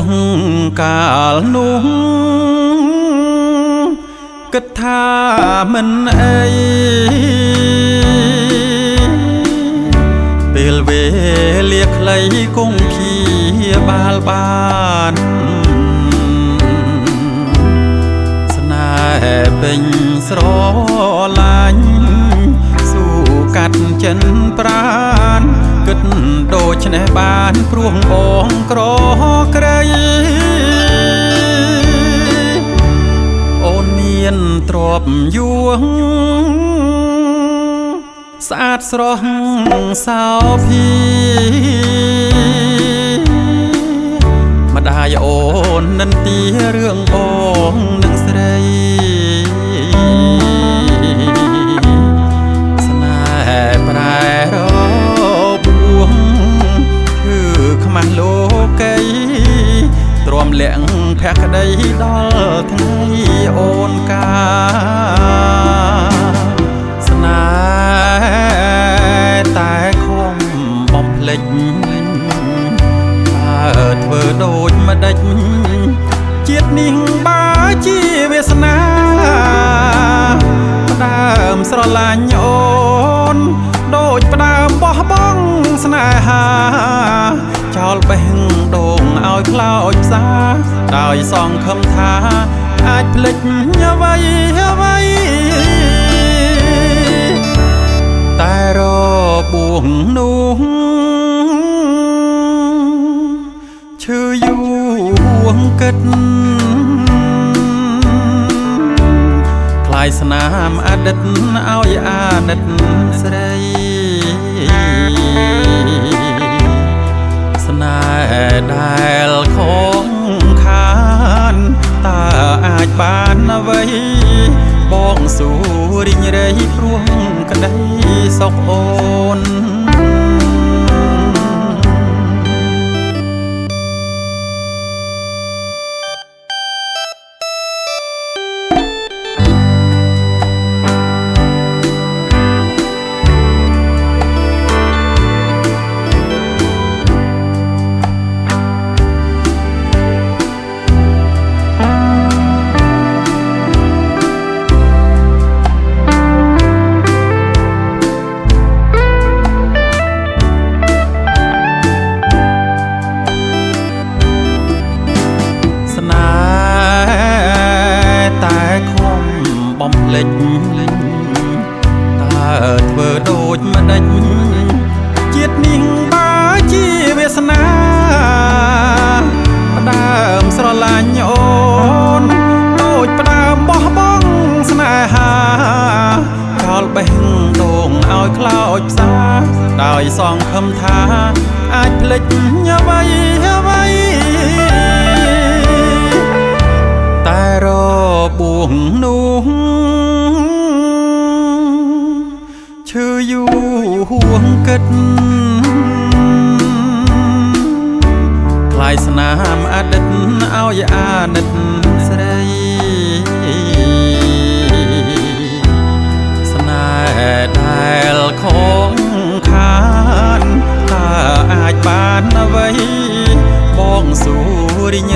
ងកាលនោះគិតថាមិនអីពេលវេលាខ្លីគង់ព្យាបាលបានស្នេហ៍ពេញស្រឡាញ់ស៊ូកាត់ចិនប្រានគិតដូច្នេះបានព្រោះបងក្រក្រៃអូនមានទ្រព្យយួងស្អាតស្រស់សោភីម្ដាយអូននិន្ទារឿងបងនឹងស្រីស្នេហ៍ប្រែរបួងគឺខ្មាស់លោកីទ្រាំលាក់ភក្តីដល់ថ្ងៃអូនកាស្នេហ៍តែខំបំភ្លេចធ្វើដូចម្ដេចជាតិនេះបើជាវាសនាផ្ដើមស្រឡាញ់អូនដូចផ្ដើមបោះបង់ស្នេហាចោលបេះដូងឲ្យខ្លោចផ្សាដោយសង្ឃឹមថាអាចភ្លេចអ្វីអ្វីតែរបួងនោះឈឺយូរគិតคล้ายสนามอดีตเอาอาณิตស្រីស្នេហ៍ដែលខំខានតើអាចបានអ្វីបងស៊ូរីងរៃព្រោះក្តីសុខអូនបំភ្លេចតើធ្វើដូចម្ដេចជាតិនេះបើជាវាសនាផ្ដើមស្រឡាញ់អូនដូចផ្ដើមបោះបង់ស្នេហាចោលបេះដូងឲ្យខ្លោចផ្សាដោយសង្ឃឹមថាអាចភ្លេចអ្វីអ្វីតែរបួងនោះឈឺយូរគិតคล้ายสนามอดีตเอาอาณิตស្រីស្នេហ៍ដែលខំខានតើអាចបានអ្វីបងស៊ូរីង